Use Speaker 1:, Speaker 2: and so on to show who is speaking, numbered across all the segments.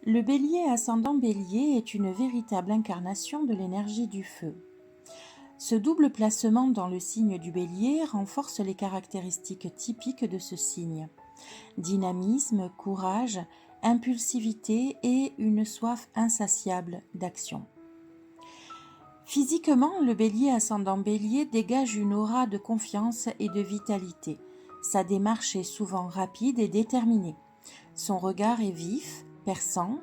Speaker 1: Le bélier ascendant bélier est une véritable incarnation de l'énergie du feu. Ce double placement dans le signe du bélier renforce les caractéristiques typiques de ce signe. Dynamisme, courage, impulsivité et une soif insatiable d'action. Physiquement, le bélier ascendant bélier dégage une aura de confiance et de vitalité. Sa démarche est souvent rapide et déterminée. Son regard est vif, perçant,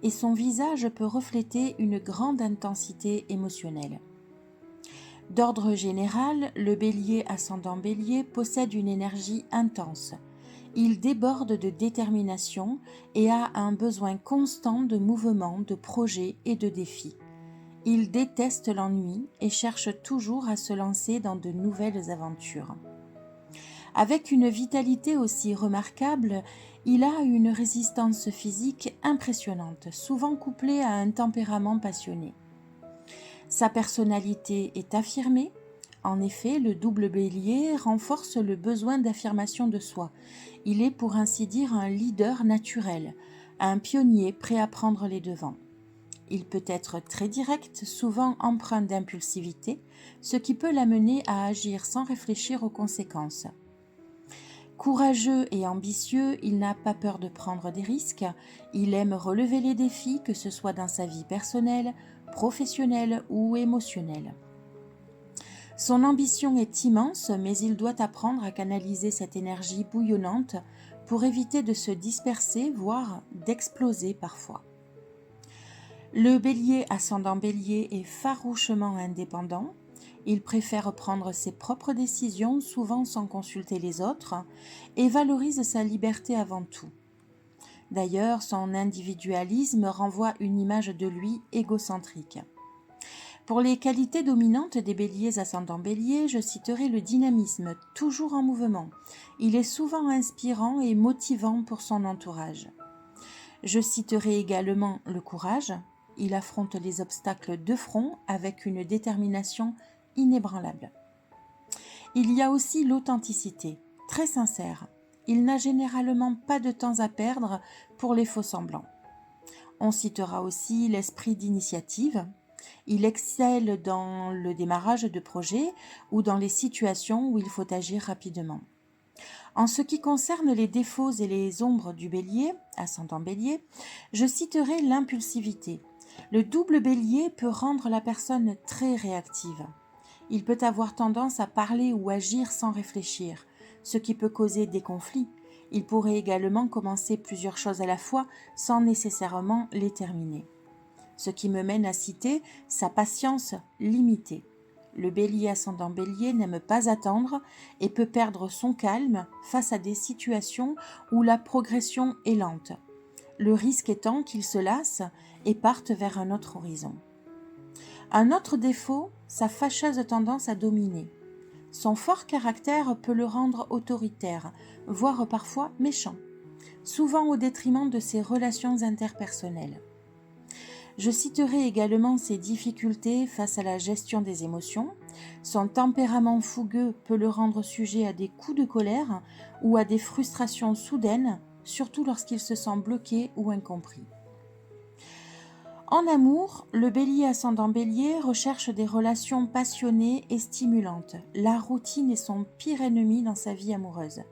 Speaker 1: et son visage peut refléter une grande intensité émotionnelle. D'ordre général, le bélier ascendant bélier possède une énergie intense. Il déborde de détermination et a un besoin constant de mouvement, de projets et de défis. Il déteste l'ennui et cherche toujours à se lancer dans de nouvelles aventures. Avec une vitalité aussi remarquable, il a une résistance physique impressionnante, souvent couplée à un tempérament passionné. Sa personnalité est affirmée. En effet, le double bélier renforce le besoin d'affirmation de soi. Il est pour ainsi dire un leader naturel, un pionnier prêt à prendre les devants. Il peut être très direct, souvent empreint d'impulsivité, ce qui peut l'amener à agir sans réfléchir aux conséquences. Courageux et ambitieux, il n'a pas peur de prendre des risques, il aime relever les défis, que ce soit dans sa vie personnelle, professionnelle ou émotionnelle. Son ambition est immense, mais il doit apprendre à canaliser cette énergie bouillonnante pour éviter de se disperser, voire d'exploser parfois. Le bélier ascendant bélier est farouchement indépendant. Il préfère prendre ses propres décisions, souvent sans consulter les autres, et valorise sa liberté avant tout. D'ailleurs, son individualisme renvoie une image de lui égocentrique. Pour les qualités dominantes des béliers ascendant bélier, je citerai le dynamisme, toujours en mouvement. Il est souvent inspirant et motivant pour son entourage. Je citerai également le courage. Il affronte les obstacles de front avec une détermination inébranlable. Il y a aussi l'authenticité, très sincère. Il n'a généralement pas de temps à perdre pour les faux-semblants. On citera aussi l'esprit d'initiative. Il excelle dans le démarrage de projets ou dans les situations où il faut agir rapidement. En ce qui concerne les défauts et les ombres du bélier, ascendant bélier, je citerai l'impulsivité. Le double bélier peut rendre la personne très réactive. Il peut avoir tendance à parler ou agir sans réfléchir, ce qui peut causer des conflits. Il pourrait également commencer plusieurs choses à la fois sans nécessairement les terminer. Ce qui me mène à citer sa patience limitée. Le bélier ascendant bélier n'aime pas attendre et peut perdre son calme face à des situations où la progression est lente. Le risque étant qu'il se lasse et parte vers un autre horizon. Un autre défaut, sa fâcheuse tendance à dominer. Son fort caractère peut le rendre autoritaire, voire parfois méchant, souvent au détriment de ses relations interpersonnelles. Je citerai également ses difficultés face à la gestion des émotions. Son tempérament fougueux peut le rendre sujet à des coups de colère ou à des frustrations soudaines, surtout lorsqu'il se sent bloqué ou incompris. En amour, le bélier ascendant bélier recherche des relations passionnées et stimulantes. La routine est son pire ennemi dans sa vie amoureuse.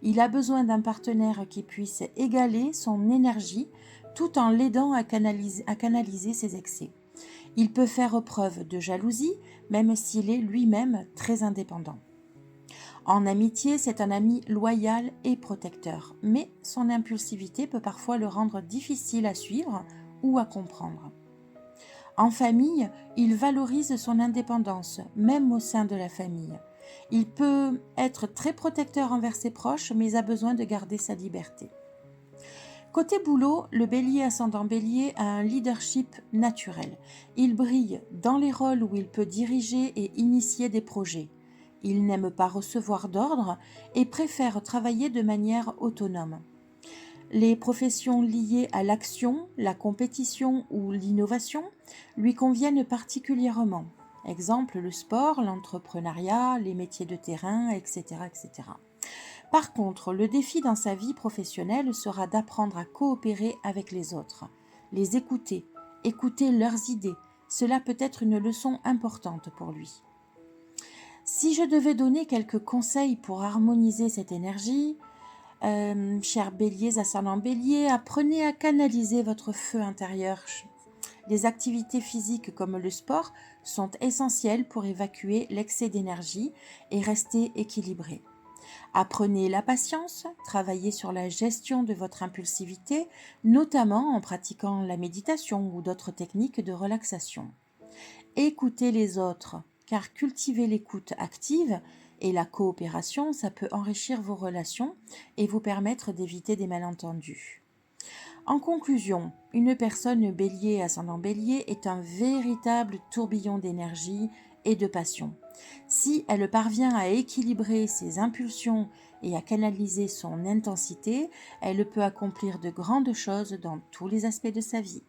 Speaker 1: Il a besoin d'un partenaire qui puisse égaler son énergie tout en l'aidant à canaliser ses excès. Il peut faire preuve de jalousie, même s'il est lui-même très indépendant. En amitié, c'est un ami loyal et protecteur, mais son impulsivité peut parfois le rendre difficile à suivre ou à comprendre. En famille, il valorise son indépendance, même au sein de la famille. Il peut être très protecteur envers ses proches, mais a besoin de garder sa liberté. Côté boulot, le bélier ascendant bélier a un leadership naturel. Il brille dans les rôles où il peut diriger et initier des projets. Il n'aime pas recevoir d'ordre et préfère travailler de manière autonome. Les professions liées à l'action, la compétition ou l'innovation lui conviennent particulièrement. Exemple, le sport, l'entrepreneuriat, les métiers de terrain, etc., etc. Par contre, le défi dans sa vie professionnelle sera d'apprendre à coopérer avec les autres, les écouter, écouter leurs idées. Cela peut être une leçon importante pour lui. Si je devais donner quelques conseils pour harmoniser cette énergie, chers béliers, ascendant bélier, apprenez à canaliser votre feu intérieur. Les activités physiques comme le sport sont essentielles pour évacuer l'excès d'énergie et rester équilibré. Apprenez la patience, travaillez sur la gestion de votre impulsivité, notamment en pratiquant la méditation ou d'autres techniques de relaxation. Écoutez les autres, car cultiver l'écoute active et la coopération, ça peut enrichir vos relations et vous permettre d'éviter des malentendus. En conclusion, une personne bélier ascendant bélier est un véritable tourbillon d'énergie et de passion. Si elle parvient à équilibrer ses impulsions et à canaliser son intensité, elle peut accomplir de grandes choses dans tous les aspects de sa vie.